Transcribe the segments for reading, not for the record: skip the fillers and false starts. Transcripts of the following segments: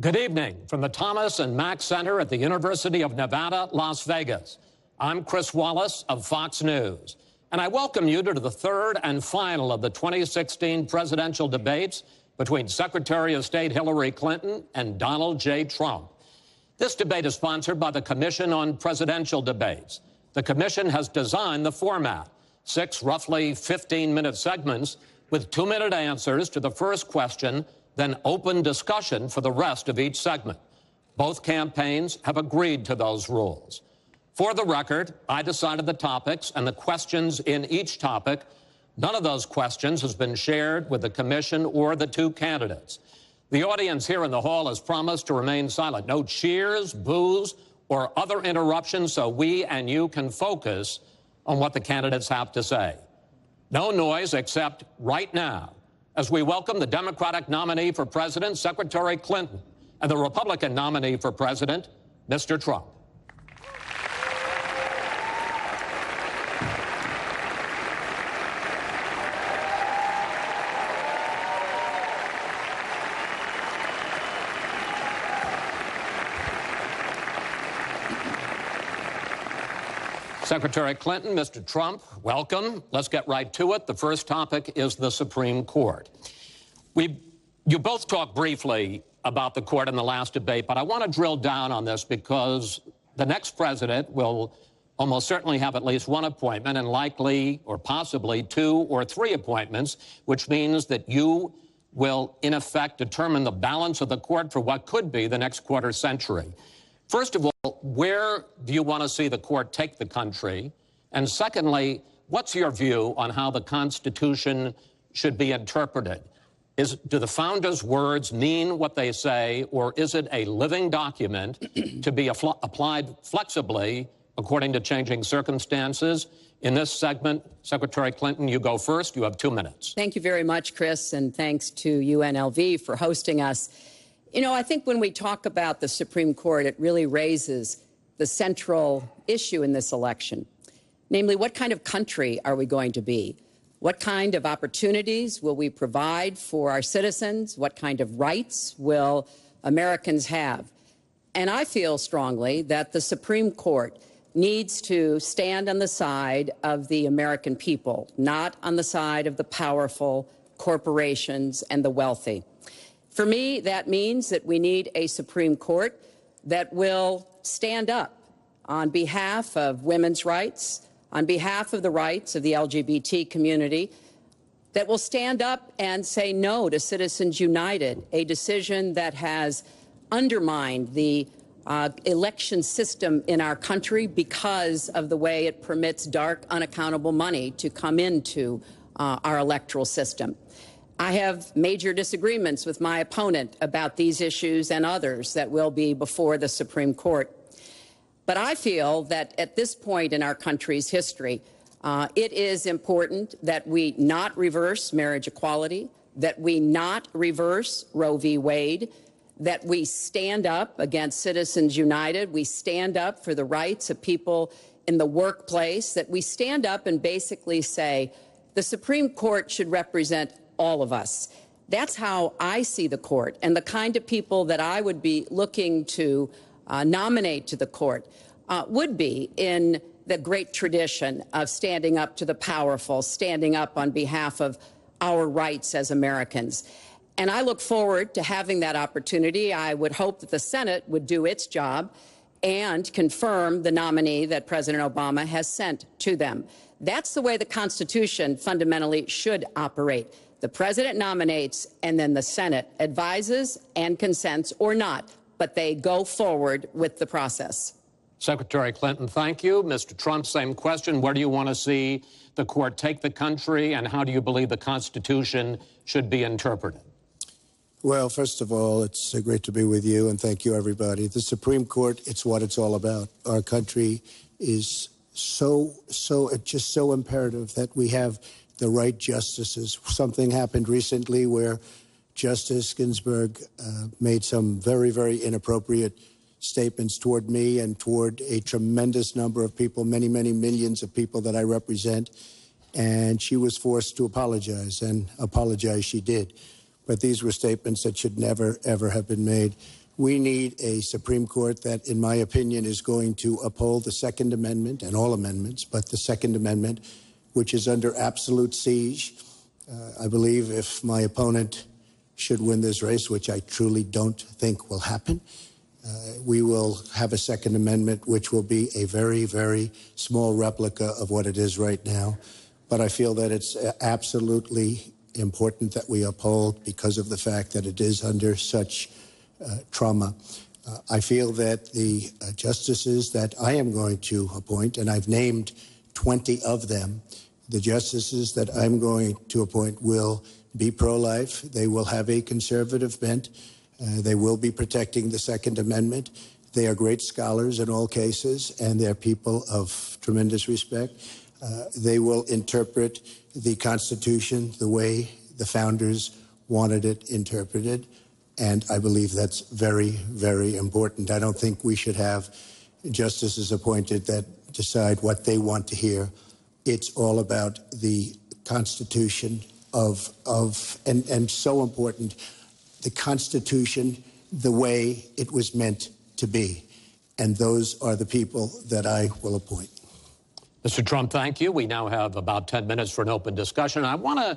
Good evening from the Thomas and Mack Center at the University of Nevada, Las Vegas. I'm Chris Wallace of Fox News, and I welcome you to the third and final of the 2016 presidential debates between Secretary of State Hillary Clinton and Donald J. Trump. This debate is sponsored by the Commission on Presidential Debates. The commission has designed the format, 6 roughly 15-minute segments with 2-minute answers to the first question, then open discussion for the rest of each segment. Both campaigns have agreed to those rules. For the record, I decided the topics and the questions in each topic. None of those questions has been shared with the commission or the 2 candidates. The audience here in the hall has promised to remain silent. No cheers, boos, or other interruptions so we and you can focus on what the candidates have to say. No noise except right now, as we welcome the Democratic nominee for president, Secretary Clinton, and the Republican nominee for president, Mr. Trump. Secretary Clinton, Mr. Trump, welcome. Let's get right to it. The first topic is the Supreme Court. You both talked briefly about the court in the last debate, but I want to drill down on this because the next president will almost certainly have at least 1 appointment and likely or possibly 2 or 3 appointments, which means that you will, in effect, determine the balance of the court for what could be the next quarter century. First of all, where do you want to see the court take the country? And secondly, what's your view on how the Constitution should be interpreted? Do the founders' words mean what they say, or is it a living document to be applied flexibly according to changing circumstances? In this segment, Secretary Clinton, you go first. You have 2 minutes. Thank you very much, Chris, and thanks to UNLV for hosting us. You know, I think when we talk about the Supreme Court, it really raises the central issue in this election. Namely, what kind of country are we going to be? What kind of opportunities will we provide for our citizens? What kind of rights will Americans have? And I feel strongly that the Supreme Court needs to stand on the side of the American people, not on the side of the powerful corporations and the wealthy. For me, that means that we need a Supreme Court that will stand up on behalf of women's rights, on behalf of the rights of the LGBT community, that will stand up and say no to Citizens United, a decision that has undermined the election system in our country because of the way it permits dark, unaccountable money to come into our electoral system. I have major disagreements with my opponent about these issues and others that will be before the Supreme Court. But I feel that at this point in our country's history, it is important that we not reverse marriage equality, that we not reverse Roe v. Wade, that we stand up against Citizens United, we stand up for the rights of people in the workplace, that we stand up and basically say the Supreme Court should represent all of us. That's how I see the court, and the kind of people that I would be looking to nominate to the court would be in the great tradition of standing up to the powerful, standing up on behalf of our rights as Americans. And I look forward to having that opportunity. I would hope that the Senate would do its job and confirm the nominee that President Obama has sent to them. That's the way the Constitution fundamentally should operate. The president nominates, and then the Senate advises and consents or not, but they go forward with the process. Secretary Clinton, thank you. Mr. Trump, same question. Where do you want to see the court take the country, and how do you believe the Constitution should be interpreted? Well, first of all, it's great to be with you, and thank you, everybody. The Supreme Court, it's what it's all about. Our country is just so imperative that we have the right justices. Something happened recently where Justice Ginsburg made some very, very inappropriate statements toward me and toward a tremendous number of people, many, many millions of people that I represent. And she was forced to apologize, and apologize she did. But these were statements that should never, ever have been made. We need a Supreme Court that, in my opinion, is going to uphold the Second Amendment and all amendments, but the Second Amendment, which is under absolute siege. I believe if my opponent should win this race, which I truly don't think will happen, we will have a Second Amendment which will be a very, very small replica of what it is right now. But I feel that it's absolutely important that we uphold because of the fact that it is under such trauma. I feel that the justices that I am going to appoint, and I've named 20 of them, the justices that I'm going to appoint will be pro-life. They will have a conservative bent. They will be protecting the Second Amendment. They are great scholars in all cases, and they're people of tremendous respect. They will interpret the Constitution the way the founders wanted it interpreted, and I believe that's very, very important. I don't think we should have justices appointed that decide what they want to hear. It's all about the Constitution and so important, the Constitution the way it was meant to be. And those are the people that I will appoint. Mr. Trump, thank you. We now have about 10 minutes for an open discussion. I want to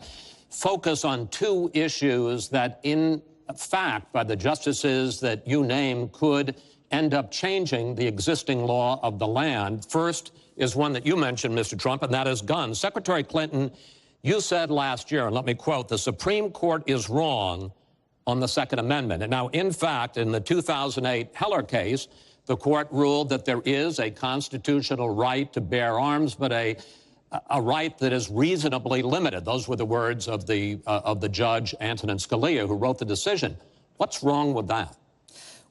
focus on two issues that, in fact, by the justices that you name, could end up changing the existing law of the land. First is one that you mentioned, Mr. Trump, and that is guns. Secretary Clinton, you said last year, and let me quote, "The Supreme Court is wrong on the Second Amendment." And now, in fact, in the 2008 Heller case, the court ruled that there is a constitutional right to bear arms, but a right that is reasonably limited. Those were the words of the judge, Antonin Scalia, who wrote the decision. What's wrong with that?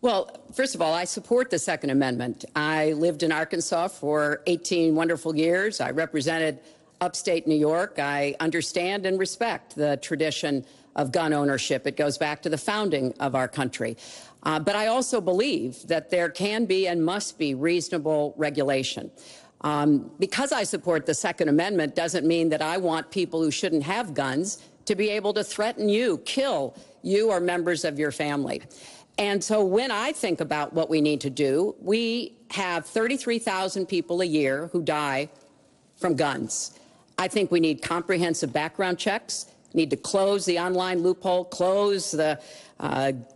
Well, first of all, I support the Second Amendment. I lived in Arkansas for 18 wonderful years. I represented upstate New York. I understand and respect the tradition of gun ownership. It goes back to the founding of our country. But I also believe that there can be and must be reasonable regulation. Because I support the Second Amendment doesn't mean that I want people who shouldn't have guns to be able to threaten you, kill you or members of your family. And so when I think about what we need to do, we have 33,000 people a year who die from guns. I think we need comprehensive background checks, need to close the online loophole, close the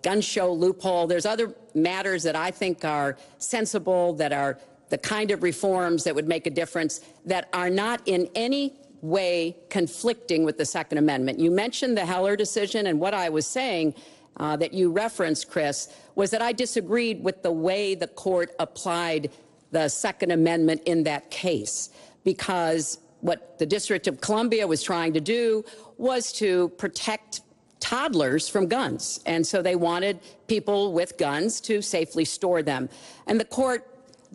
gun show loophole. There's other matters that I think are sensible, that are the kind of reforms that would make a difference, that are not in any way conflicting with the Second Amendment. You mentioned the Heller decision, and what I was saying that you referenced, Chris, was that I disagreed with the way the court applied the Second Amendment in that case, because what the District of Columbia was trying to do was to protect toddlers from guns. And so they wanted people with guns to safely store them. And the court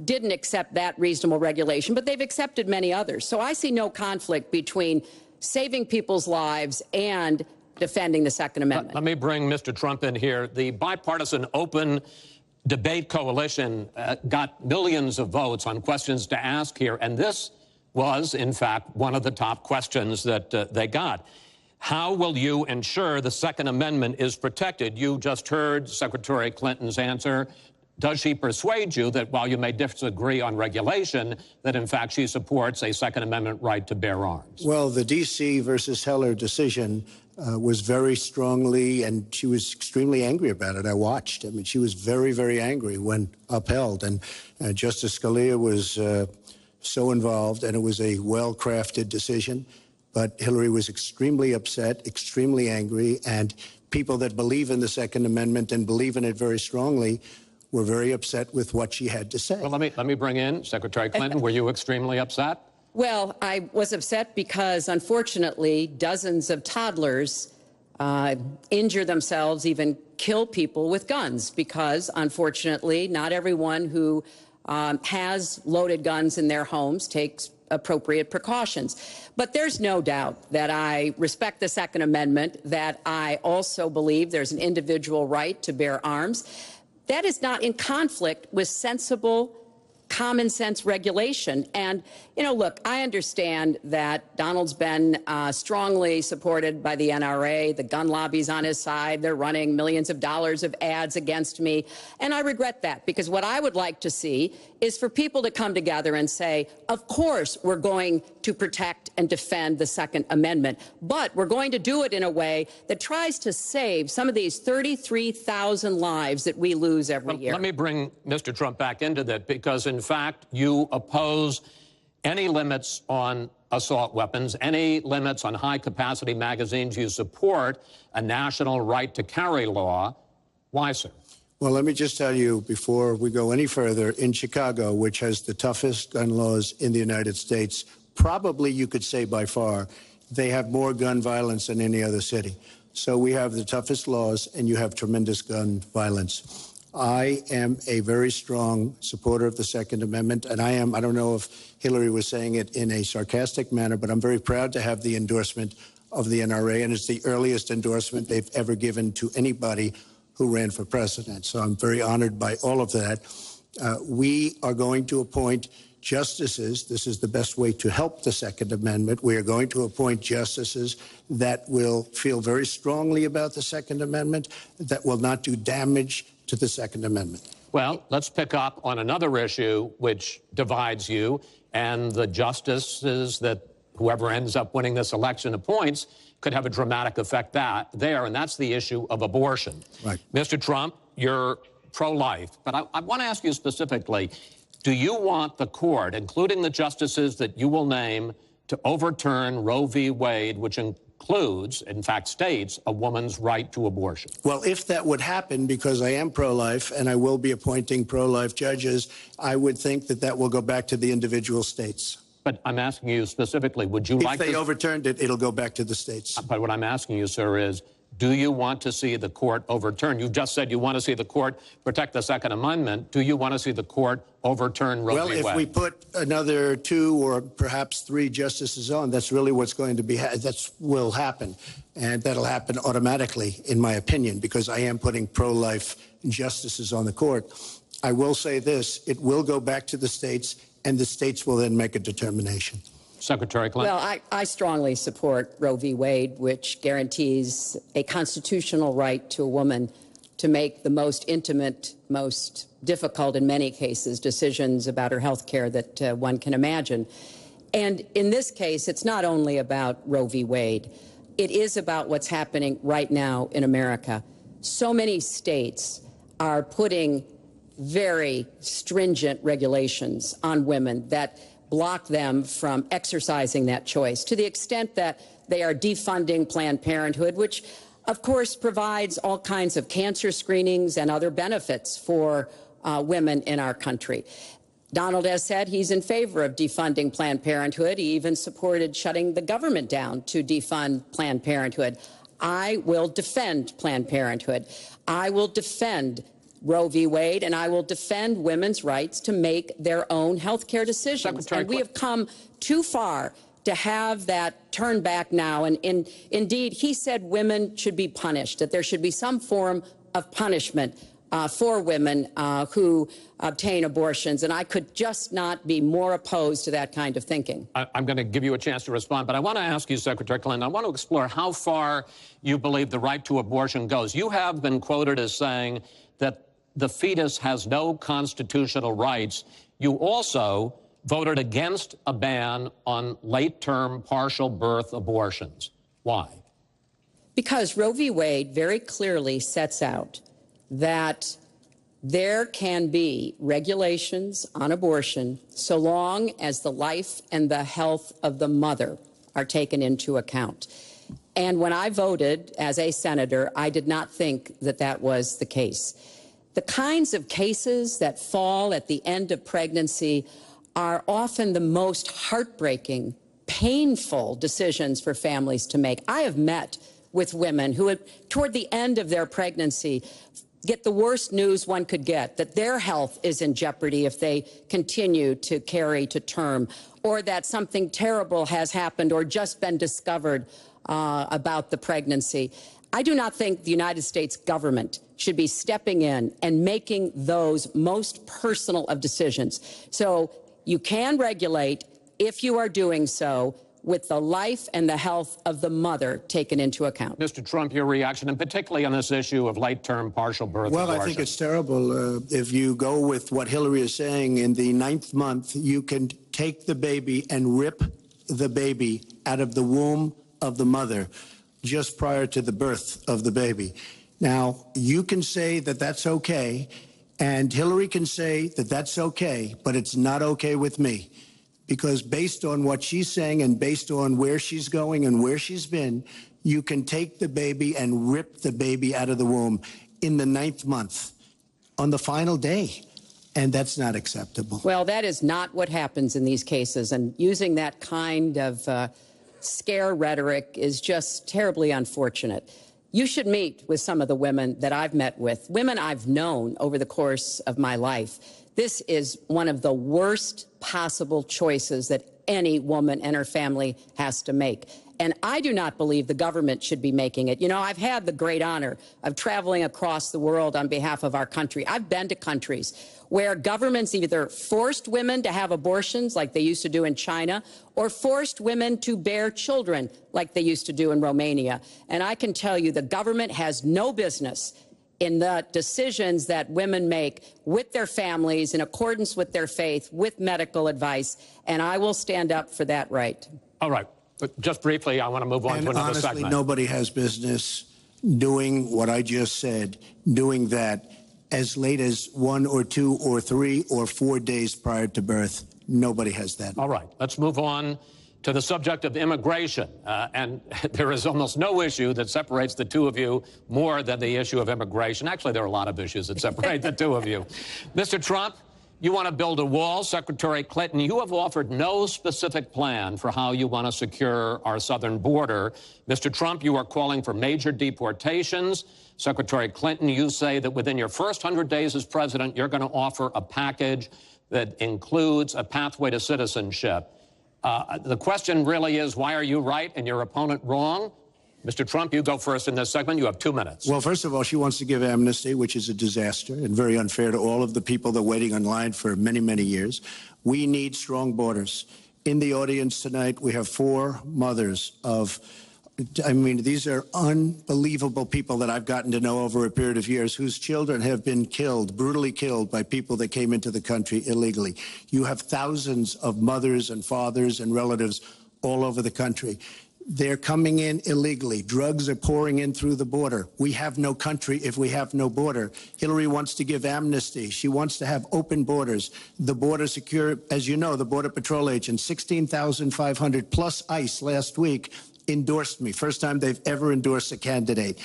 didn't accept that reasonable regulation, but they've accepted many others. So I see no conflict between saving people's lives and defending the Second Amendment. Let me bring Mr. Trump in here. The Bipartisan Open Debate Coalition got millions of votes on questions to ask here, and this was, in fact, one of the top questions that they got. How will you ensure the Second Amendment is protected? You just heard Secretary Clinton's answer. Does she persuade you that while you may disagree on regulation, that in fact she supports a Second Amendment right to bear arms? Well, the D.C. versus Heller decision was very strongly, and she was extremely angry about it. I watched. I mean, she was very, very angry when upheld. And Justice Scalia was so involved, and it was a well-crafted decision. But Hillary was extremely upset, extremely angry, and people that believe in the Second Amendment and believe in it very strongly were very upset with what she had to say. Well, let me bring in Secretary Clinton. Were you extremely upset? Well, I was upset because, unfortunately, dozens of toddlers injure themselves, even kill people with guns, because, unfortunately, not everyone who has loaded guns in their homes takes appropriate precautions. But there's no doubt that I respect the Second Amendment, that I also believe there's an individual right to bear arms. That is not in conflict with sensible common sense regulation. And, you know, look, I understand that Donald's been strongly supported by the NRA. The gun lobby's on his side. They're running millions of dollars of ads against me. And I regret that, because what I would like to see is for people to come together and say, of course, we're going to protect and defend the Second Amendment, but we're going to do it in a way that tries to save some of these 33,000 lives that we lose every year. Let me bring Mr. Trump back into that, because, in fact, you oppose any limits on assault weapons, any limits on high-capacity magazines. You support a national right-to-carry law. Why, sir? Well, let me just tell you, before we go any further, in Chicago, which has the toughest gun laws in the United States, probably you could say by far, they have more gun violence than any other city. So we have the toughest laws, and you have tremendous gun violence. I am a very strong supporter of the Second Amendment, and I don't know if Hillary was saying it in a sarcastic manner, but I'm very proud to have the endorsement of the NRA, and it's the earliest endorsement they've ever given to anybody who ran for president. So I'm very honored by all of that. We are going to appoint justices. This is the best way to help the Second Amendment. We are going to appoint justices that will feel very strongly about the Second Amendment, that will not do damage to the Second Amendment. Well, let's pick up on another issue which divides you and the justices that whoever ends up winning this election appoints could have a dramatic effect there, and that's the issue of abortion. Right. Mr. Trump, you're pro-life, but I want to ask you specifically, do you want the court, including the justices that you will name, to overturn Roe v. Wade, which includes, in fact, states a woman's right to abortion? Well, if that would happen, because I am pro-life and I will be appointing pro-life judges, I would think that that will go back to the individual states. But I'm asking you specifically, would you like to... If they overturned it, it'll go back to the states. But what I'm asking you, sir, is do you want to see the court overturn? You just said you want to see the court protect the Second Amendment. Do you want to see the court overturn Roe v. Wade? Well, if we put another 2 or perhaps 3 justices on, that's really what's going to be, that will happen. And that'll happen automatically, in my opinion, because I am putting pro-life justices on the court. I will say this, it will go back to the states, and the states will then make a determination. Secretary Clinton. Well, I strongly support Roe v. Wade, which guarantees a constitutional right to a woman to make the most intimate, most difficult, in many cases, decisions about her health care that one can imagine. And in this case, it's not only about Roe v. Wade. It is about what's happening right now in America. So many states are putting very stringent regulations on women that block them from exercising that choice, to the extent that they are defunding Planned Parenthood, which, of course, provides all kinds of cancer screenings and other benefits for women in our country. Donald has said he's in favor of defunding Planned Parenthood. He even supported shutting the government down to defund Planned Parenthood. I will defend Planned Parenthood. I will defend Roe v. Wade, and I will defend women's rights to make their own health care decisions. And we have come too far to have that turned back now. And indeed, he said women should be punished, that there should be some form of punishment for women who obtain abortions. And I could just not be more opposed to that kind of thinking. I'm going to give you a chance to respond, but I want to ask you, Secretary Clinton, I want to explore how far you believe the right to abortion goes. You have been quoted as saying that the fetus has no constitutional rights. You also voted against a ban on late-term partial birth abortions. Why? Because Roe v. Wade very clearly sets out that there can be regulations on abortion so long as the life and the health of the mother are taken into account. And when I voted as a senator, I did not think that that was the case. The kinds of cases that fall at the end of pregnancy are often the most heartbreaking, painful decisions for families to make. I have met with women who, toward the end of their pregnancy, get the worst news one could get, that their health is in jeopardy if they continue to carry to term, or that something terrible has happened or just been discovered about the pregnancy. I do not think the United States government should be stepping in and making those most personal of decisions. So you can regulate if you are doing so with the life and the health of the mother taken into account. Mr. Trump, your reaction, and particularly on this issue of late-term partial birth Well, abortion. I think it's terrible. If you go with what Hillary is saying, in the 9th month, you can take the baby and rip the baby out of the womb of the mother just prior to the birth of the baby. Now, you can say that that's okay, and Hillary can say that that's okay, but it's not okay with me. Because based on what she's saying and based on where she's going and where she's been, you can take the baby and rip the baby out of the womb in the 9th month on the final day. And that's not acceptable. Well, that is not what happens in these cases. And using that kind of scare rhetoric is just terribly unfortunate. You should meet with some of the women that I've met with, women I've known over the course of my life. This is one of the worst possible choices that any woman and her family has to make. And I do not believe the government should be making it. You know, I've had the great honor of traveling across the world on behalf of our country. I've been to countries where governments either forced women to have abortions like they used to do in China or forced women to bear children like they used to do in Romania. And I can tell you the government has no business in the decisions that women make with their families in accordance with their faith, with medical advice, and I will stand up for that right. All right. But just briefly, I want to move on to another honestly, segment. Nobody has business doing what I just said, doing that as late as 1 or 2 or 3 or 4 days prior to birth. Nobody has that. All right. Let's move on to the subject of immigration. And there is almost no issue that separates the two of you more than the issue of immigration. Actually, there are a lot of issues that separate the two of you. Mr. Trump, you want to build a wall. Secretary Clinton, you have offered no specific plan for how you want to secure our southern border. Mr. Trump, you are calling for major deportations. Secretary Clinton, you say that within your first 100 days as president, you're going to offer a package that includes a pathway to citizenship. The question really is, why are you right and your opponent wrong? Mr. Trump, you go first in this segment. You have 2 minutes. Well, first of all, she wants to give amnesty, which is a disaster and very unfair to all of the people that are waiting in line for many, many years. We need strong borders. In the audience tonight, we have 4 mothers of, I mean, these are unbelievable people that I've gotten to know over a period of years whose children have been killed, brutally killed by people that came into the country illegally. You have thousands of mothers and fathers and relatives all over the country. They're coming in illegally. Drugs are pouring in through the border. We have no country if we have no border. Hillary wants to give amnesty. She wants to have open borders. The border secure, as you know, the Border Patrol agents, 16,500 plus ICE last week endorsed me. First time they've ever endorsed a candidate.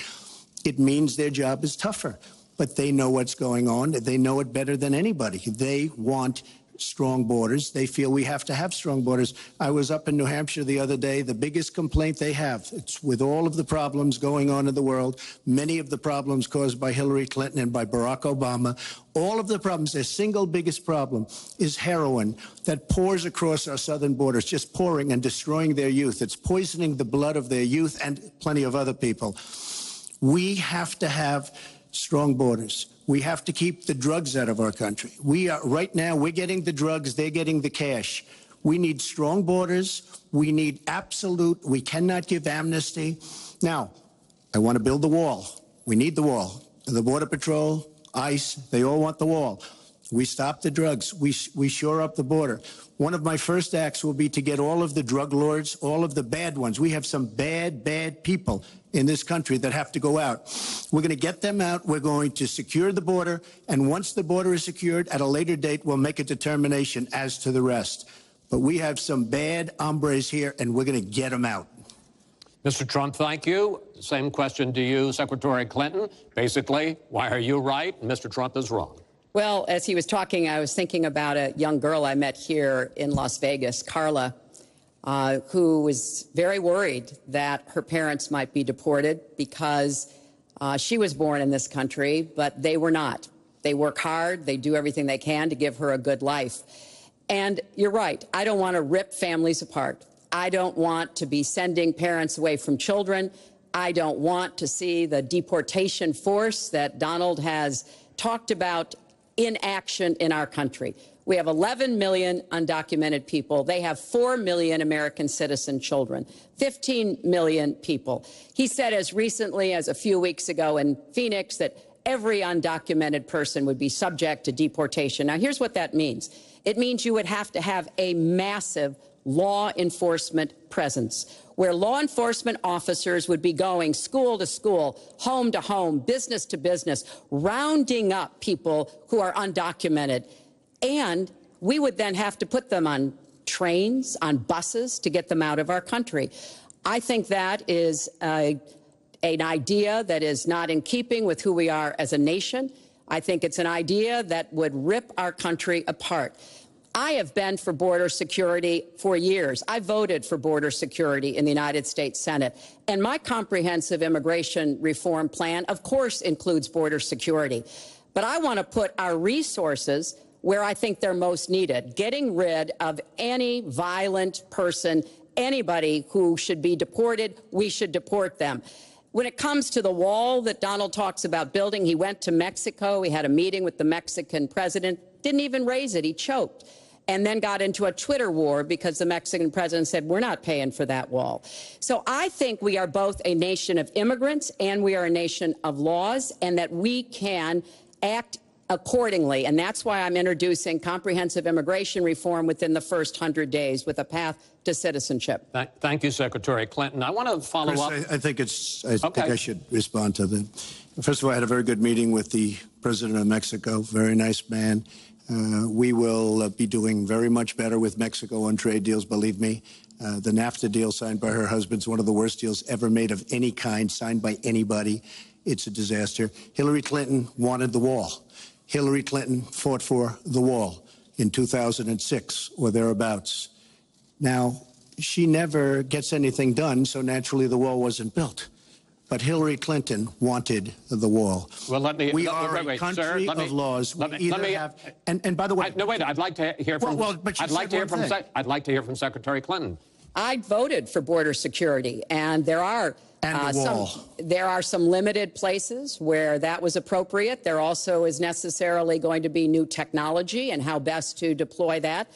It means their job is tougher, but they know what's going on. They know it better than anybody. They want strong borders. They feel we have to have strong borders. I was up in New Hampshire the other day. The biggest complaint they have, it's with all of the problems going on in the world, many of the problems caused by Hillary Clinton and by Barack Obama, all of the problems, their single biggest problem is heroin that pours across our southern borders, just pouring and destroying their youth. It's poisoning the blood of their youth and plenty of other people. We have to have strong borders. We have to keep the drugs out of our country. Right now, we're getting the drugs, they're getting the cash. We need strong borders. We need we cannot give amnesty. Now, I want to build the wall. We need the wall. The Border Patrol, ICE, they all want the wall. We stop the drugs. We shore up the border. One of my first acts will be to get all of the drug lords, all of the bad ones. We have some bad, bad people in this country that have to go out. We're going to get them out. We're going to secure the border. And once the border is secured, at a later date, we'll make a determination as to the rest. But we have some bad hombres here, and we're going to get them out. Mr. Trump, thank you. Same question to you, Secretary Clinton. Basically, why are you right and Mr. Trump is wrong? Well, as he was talking, I was thinking about a young girl I met here in Las Vegas, Carla, who was very worried that her parents might be deported because she was born in this country, but they were not. They work hard. They do everything they can to give her a good life. And you're right. I don't want to rip families apart. I don't want to be sending parents away from children. I don't want to see the deportation force that Donald has talked about in action in our country. We have 11 million undocumented people. They have 4 million American citizen children, 15 million people. He said as recently as a few weeks ago in Phoenix that every undocumented person would be subject to deportation. Now, here's what that means. It means you would have to have a massive law enforcement presence, where law enforcement officers would be going school to school, home to home, business to business, rounding up people who are undocumented. And we would then have to put them on trains, on buses to get them out of our country. I think that is an idea that is not in keeping with who we are as a nation. I think it's an idea that would rip our country apart. I have been for border security for years. I voted for border security in the United States Senate. And my comprehensive immigration reform plan, of course, includes border security. But I want to put our resources where I think they're most needed, getting rid of any violent person, anybody who should be deported, we should deport them. When it comes to the wall that Donald talks about building, he went to Mexico, he had a meeting with the Mexican president, didn't even raise it, he choked, and then got into a Twitter war because the Mexican president said, we're not paying for that wall. So I think we are both a nation of immigrants and we are a nation of laws, and that we can act accordingly. And that's why I'm introducing comprehensive immigration reform within the first 100 days with a path to citizenship. Thank you, Secretary Clinton. I want to follow up. I think I should respond to them. First of all, I had a very good meeting with the president of Mexico, very nice man. We will be doing very much better with Mexico on trade deals, believe me. The NAFTA deal signed by her husband is one of the worst deals ever made of any kind, signed by anybody. It's a disaster. Hillary Clinton wanted the wall. Hillary Clinton fought for the wall in 2006 or thereabouts. Now, she never gets anything done, so naturally the wall wasn't built. But Hillary Clinton wanted the wall. Well, we are a country of laws. And by the way, no, wait. I'd like to hear from. I'd like to hear from Secretary Clinton. I voted for border security, and there are some limited places where that was appropriate. There also is necessarily going to be new technology and how best to deploy that.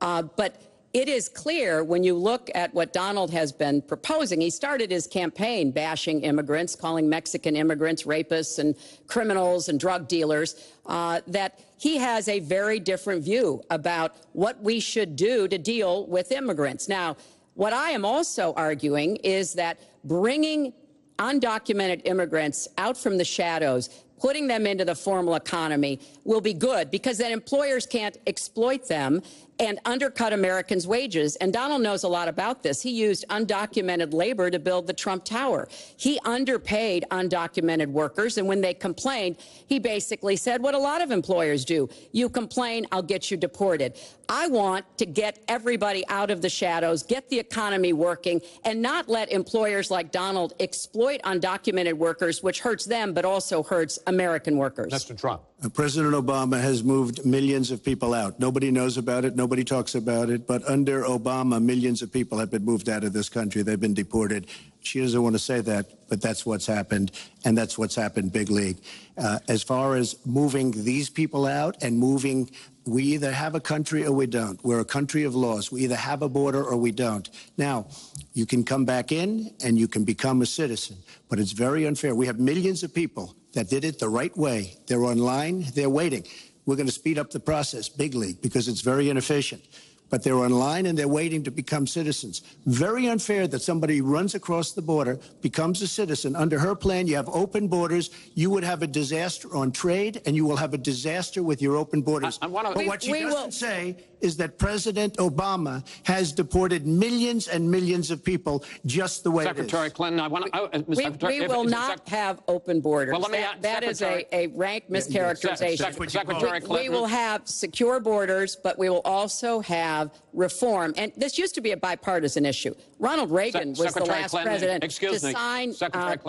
But it is clear when you look at what Donald has been proposing. He started his campaign bashing immigrants, calling Mexican immigrants rapists and criminals and drug dealers, that he has a very different view about what we should do to deal with immigrants. Now, what I am also arguing is that bringing undocumented immigrants out from the shadows, putting them into the formal economy will be good, because then employers can't exploit them and undercut Americans' wages. And Donald knows a lot about this. He used undocumented labor to build the Trump Tower. He underpaid undocumented workers, and when they complained, he basically said what a lot of employers do. You complain, I'll get you deported. I want to get everybody out of the shadows, get the economy working, and not let employers like Donald exploit undocumented workers, which hurts them but also hurts American workers. Mr. Trump. President Obama has moved millions of people out. Nobody knows about it. Nobody talks about it. But under Obama, millions of people have been moved out of this country. They've been deported. She doesn't want to say that, but that's what's happened. And that's what's happened big league. As far as moving these people out and moving, we either have a country or we don't. We're a country of laws. We either have a border or we don't. Now, you can come back in and you can become a citizen, but it's very unfair. We have millions of people that did it the right way. They're online, they're waiting. We're going to speed up the process, big league, because it's very inefficient. But they're online and they're waiting to become citizens. Very unfair that somebody runs across the border, becomes a citizen. Under her plan, you have open borders. You would have a disaster on trade, and you will have a disaster with your open borders. But what she doesn't say is that President Obama has deported millions and millions of people just the way Secretary Clinton, I want to... We will not have open borders. Well, that is a rank mischaracterization. Secretary Clinton. We will have secure borders, but we will also have reform. And this used to be a bipartisan issue. Ronald Reagan was the last president to sign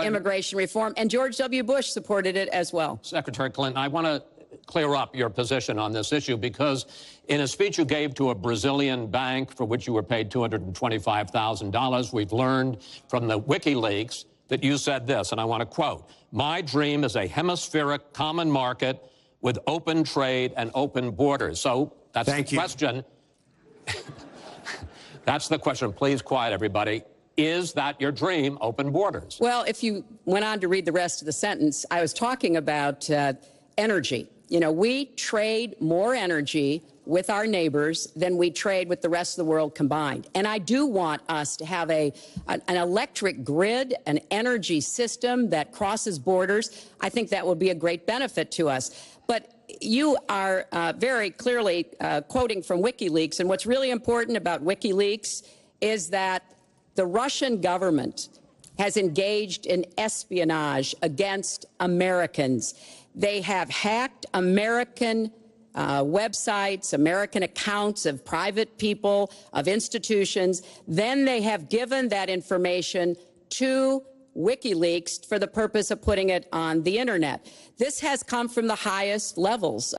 immigration reform, and George W. Bush supported it as well. Secretary Clinton, I want to clear up your position on this issue, because in a speech you gave to a Brazilian bank for which you were paid $225,000, we've learned from the WikiLeaks that you said this, and I want to quote, "My dream is a hemispheric common market with open trade and open borders." So that's the question. That's the question. Please quiet, everybody. Is that your dream, open borders? Well, if you went on to read the rest of the sentence, I was talking about energy. You know, we trade more energy with our neighbors than we trade with the rest of the world combined. And I do want us to have an electric grid, an energy system that crosses borders. I think that would be a great benefit to us. But you are very clearly quoting from WikiLeaks. And what's really important about WikiLeaks is that the Russian government has engaged in espionage against Americans. They have hacked American websites, American accounts of private people, of institutions. Then they have given that information to WikiLeaks for the purpose of putting it on the internet. This has come from the highest levels